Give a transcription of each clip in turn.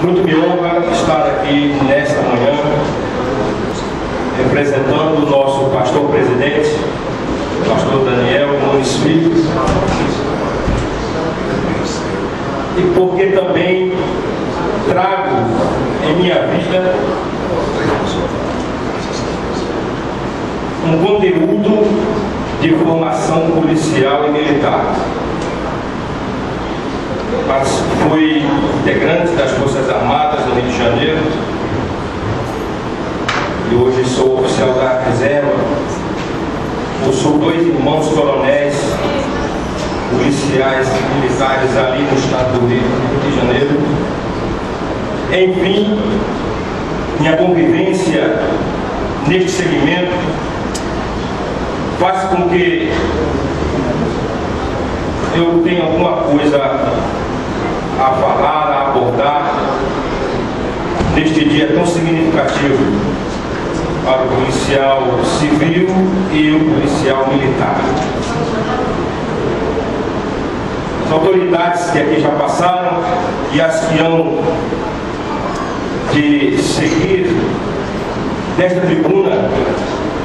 Muito me honra estar aqui nesta manhã, representando o nosso pastor-presidente, pastor Daniel Nunes Filho, e porque também trago em minha vida um conteúdo de formação policial e militar. Mas fui integrante das Forças Armadas do Rio de Janeiro e hoje sou oficial da reserva. Possuo 2 irmãos coronéis policiais e militares ali no estado do Rio de Janeiro. Enfim, minha convivência neste segmento faz com que eu tenha alguma coisa a falar, a abordar neste dia tão significativo para o policial civil e o policial militar. As autoridades que aqui já passaram e as que hão de seguir nesta tribuna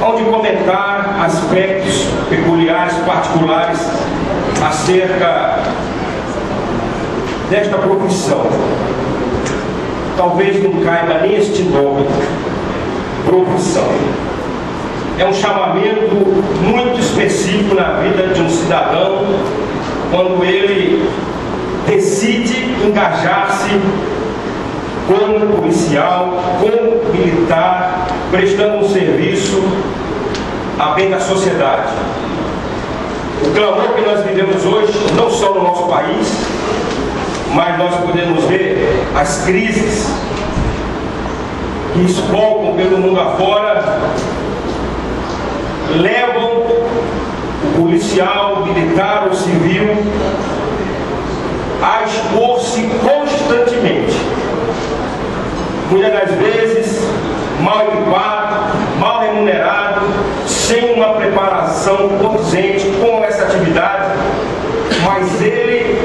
hão de comentar aspectos peculiares, particulares acerca desta profissão. Talvez não caiba nem este nome, profissão. É um chamamento muito específico na vida de um cidadão quando ele decide engajar-se como policial, como militar, prestando um serviço a bem da sociedade. O clamor que nós vivemos hoje, não só no nosso país, mas nós podemos ver as crises que espolcam pelo mundo afora, levam o policial, o militar ou civil a expor-se constantemente. Muitas das vezes mal equipado, mal remunerado, sem uma preparação condizente com essa atividade, mas ele,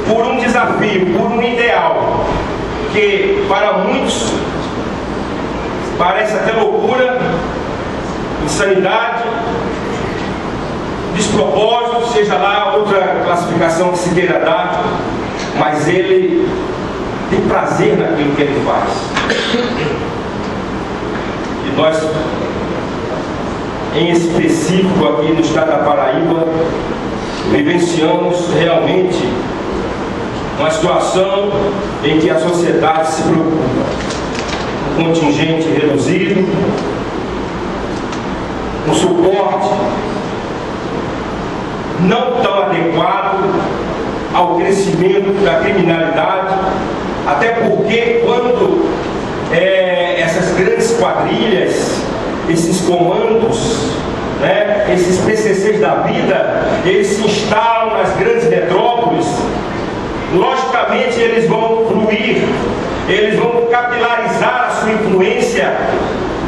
por um desafio, por um ideal, que para muitos parece até loucura, insanidade, despropósito, seja lá outra classificação que se queira dar, mas ele tem prazer naquilo que ele faz. E nós, em específico aqui no estado da Paraíba, vivenciamos realmente uma situação em que a sociedade se preocupa. Um contingente reduzido, um suporte não tão adequado ao crescimento da criminalidade, até porque quando essas grandes quadrilhas, esses comandos, esses PCCs da vida, eles se instalam nas grandes metrópoles, logicamente eles vão fluir, eles vão capilarizar a sua influência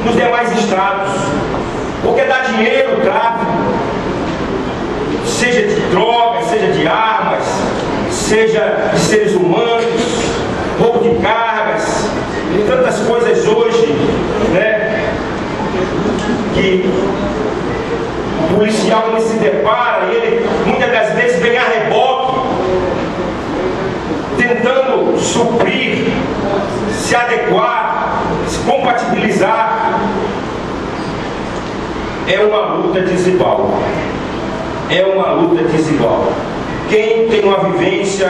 nos demais estados, porque dá dinheiro o tráfico, seja de drogas, seja de armas, seja de seres humanos, roubo de cargas, e tantas coisas hoje, que o policial se depara, ele muitas das vezes vem a reboque, tentando suprir, se adequar, se compatibilizar. É uma luta desigual. É uma luta desigual. Quem tem uma vivência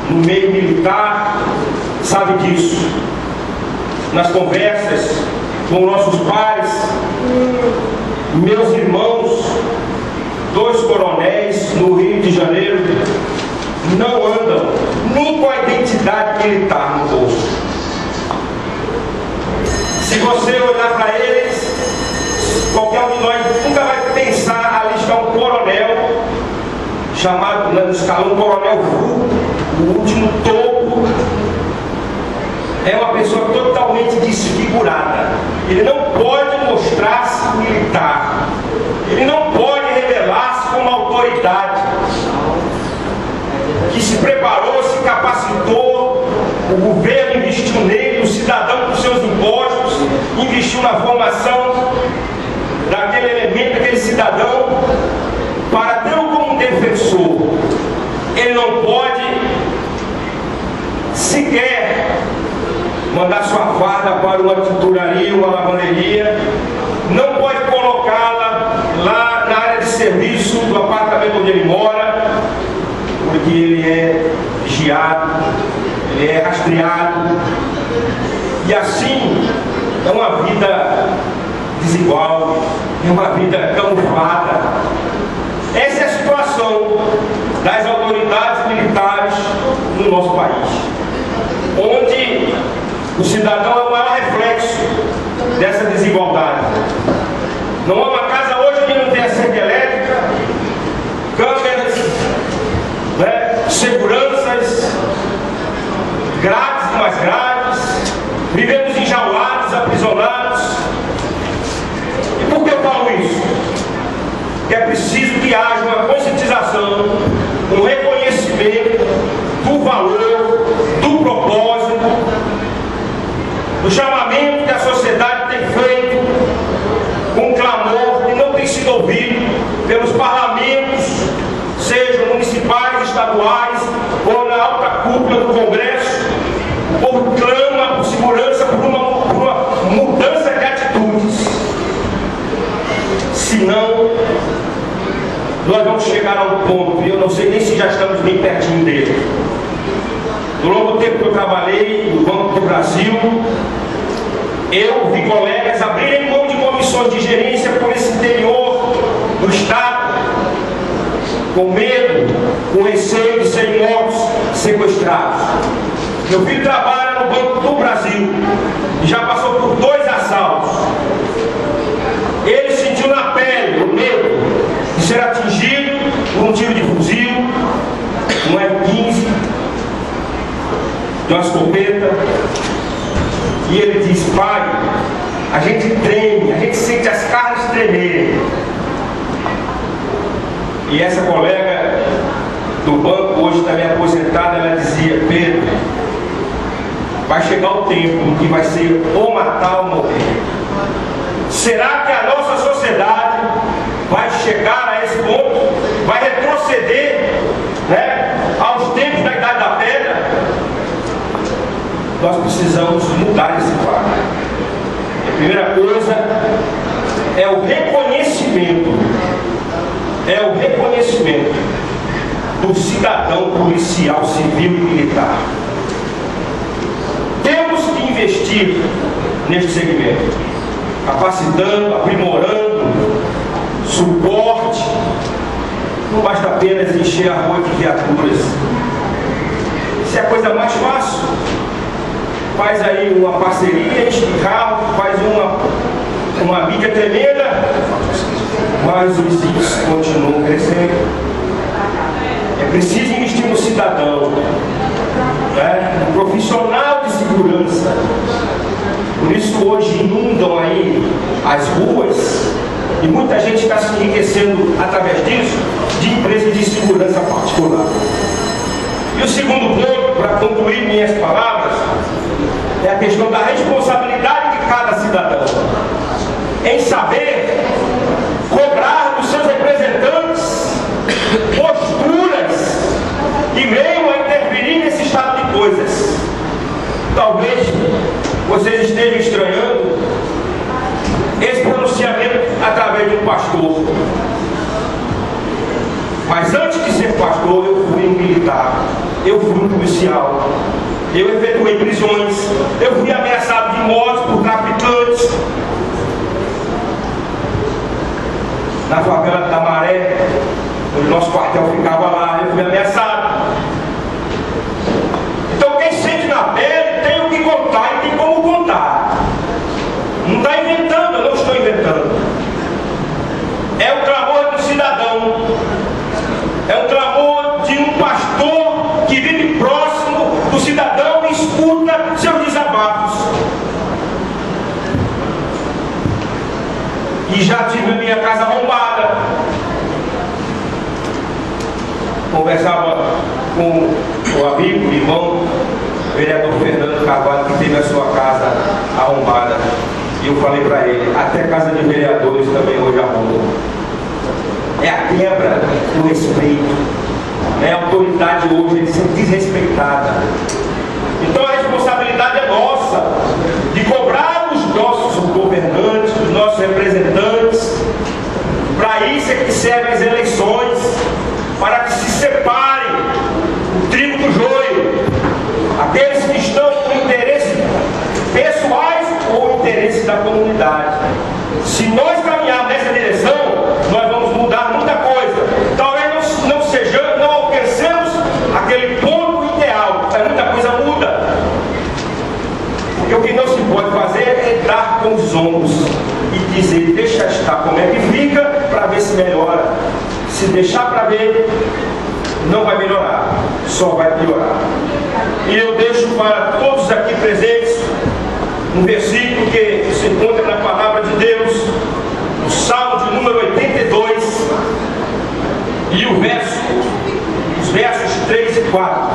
no meio militar sabe disso. Nas conversas com nossos pares, meus irmãos, 2 coronéis no Rio de Janeiro, não andam nem com a identidade militar no bolso. Se você olhar para eles, qualquer um de nós nunca vai pensar alistar um coronel, chamado no escalão coronel vulgo, o último topo. É uma pessoa totalmente desfigurada. Ele não pode mostrar-se militar, ele não pode revelar-se como autoridade, que se preparou, se capacitou, investiu na formação daquele elemento, daquele cidadão, para tê-lo como um defensor. Ele não pode sequer mandar sua farda para uma tinturaria, uma lavanderia, não pode colocá-la lá na área de serviço do apartamento onde ele mora, porque ele é vigiado, ele é rastreado, e assim é uma vida desigual, é uma vida camuflada. Essa é a situação das autoridades militares no nosso país, onde o cidadão é o maior reflexo dessa desigualdade. Não há uma casa hoje que não tenha cerca elétrica, câmeras, seguranças grátis e mais grátis, vivemos enjaulados, aprisionados. E por que eu falo isso? Que é preciso que haja uma conscientização, um reconhecimento do valor, do propósito, do chamamento que a sociedade tem feito, com um clamor que não tem sido ouvido pelos parlamentos, sejam municipais, estaduais ou na alta cúpula do Congresso. O povo clama por segurança, por uma mudança de atitudes. Senão, nós vamos chegar a um ponto, e eu não sei nem se já estamos bem pertinho dele. No longo tempo que eu trabalhei no Banco do Brasil, eu vi colegas abrirem mão de comissões de gerência por esse interior do Estado, com medo, com receio de serem mortos, sequestrados. Meu filho trabalha no Banco do Brasil e já passou por 2 assaltos. Ele sentiu na pele o medo de ser atingido por um tiro de fuzil, um F-15, de uma escopeta. E ele diz: pai, a gente treme, a gente sente as carnes tremerem. E essa colega do banco, hoje também aposentada, ela dizia: Pedro, vai chegar o tempo em que vai ser ou matar ou morrer. Será que a nossa sociedade vai chegar a esse ponto? Vai retroceder, aos tempos da Idade da Pedra? Nós precisamos mudar esse quadro. A primeira coisa é o reconhecimento. É o reconhecimento do cidadão policial, civil e militar. Temos que investir neste segmento, capacitando, aprimorando, suporte. Não basta apenas encher a rua de viaturas. Isso é a coisa mais fácil. Faz aí uma parceria, enche de carro, faz uma mídia tremenda, mas os homicídios continuam crescendo. É preciso investir no cidadão, no profissional de segurança. Por isso hoje inundam aí as ruas e muita gente está se enriquecendo através disso, de empresas de segurança particular. E o segundo ponto, para concluir minhas palavras, é a questão da responsabilidade de cada cidadão em saber cobrar dos seus representantes posturas e meio a interferir nesse estado de coisas. Talvez vocês estejam estranhando esse pronunciamento através de um pastor. Mas antes de ser pastor, eu fui um militar, eu fui um policial, eu efetuei prisões, eu fui ameaçado de morte por traficantes. Na favela da Tamaré, onde nosso quartel ficava lá, eu fui ameaçado. Então quem sente na pele tem o que contar e tem como contar. Não está inventando, eu não estou inventando. É o clamor do cidadão. É o clamor de um pastor que vive próximo do cidadão e escuta seus desabafos. E já tive a minha casa arrombada. Conversava com o amigo, o irmão, o vereador Fernando Carvalho, que teve a sua casa arrombada. E eu falei para ele, até casa de vereadores também hoje arrumam. É a quebra do respeito. A autoridade hoje é ser desrespeitada. Então a responsabilidade é nossa, de cobrar os nossos governantes, os nossos representantes. Para isso é que servem as eleições, para que se separem o trigo do joio, aqueles que estão com interesses pessoais ou interesses da comunidade. Se nós caminharmos nessa direção, nós vamos mudar muita coisa. Talvez não alcancemos aquele ponto ideal, mas muita coisa muda. Porque o que não se pode fazer é dar com os ombros e dizer, deixa estar como é que fica, para ver se melhora. Se deixar para ver, não vai melhorar, só vai piorar. E eu deixo para todos aqui presentes um versículo que se encontra na palavra de Deus, no Salmo de número 82, e os versos 3 e 4.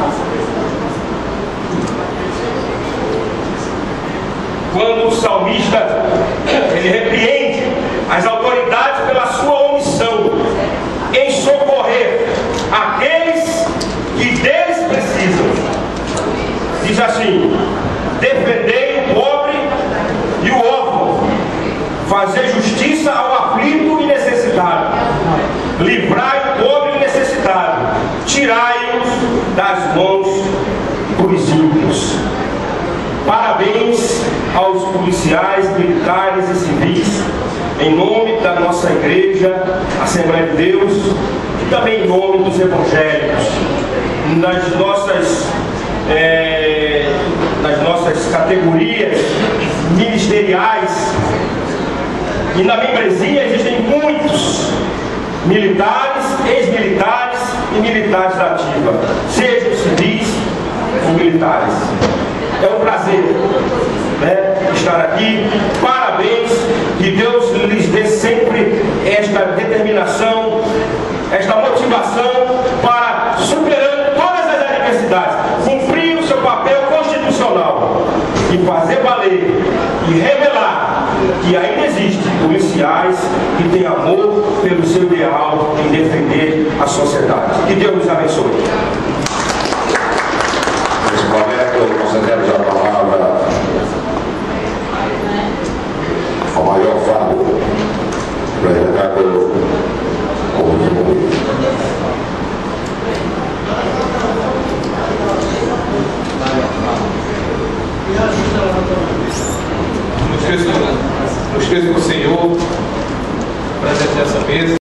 Quando o salmista ele repreende as autoridades pela sua omissão em socorrer aqueles que deles precisam, diz assim: defendei o pobre e o órfão, fazer justiça ao aflito e necessitado, livrai o pobre e necessitado, tirai-os das mãos dos ímpios. Parabéns aos policiais, militares e civis, em nome da nossa igreja, Assembleia de Deus, e também em nome dos evangélicos, nas nossas categorias ministeriais. E na membresia existem muitos militares, ex-militares e militares da ativa, sejam civis ou militares. É um prazer, estar aqui. Parabéns, que Deus lhes dê sempre esta determinação, esta motivação para, superando todas as adversidades, cumprir o seu papel constitucional e fazer valer e revelar que ainda existem policiais que têm amor pelo seu ideal em defender a sociedade. Que Deus nos abençoe. Nesse momento, concedemos a palavra ao maior fado, representado como desenvolvido. Nos fez o Senhor, presente nessa mesa.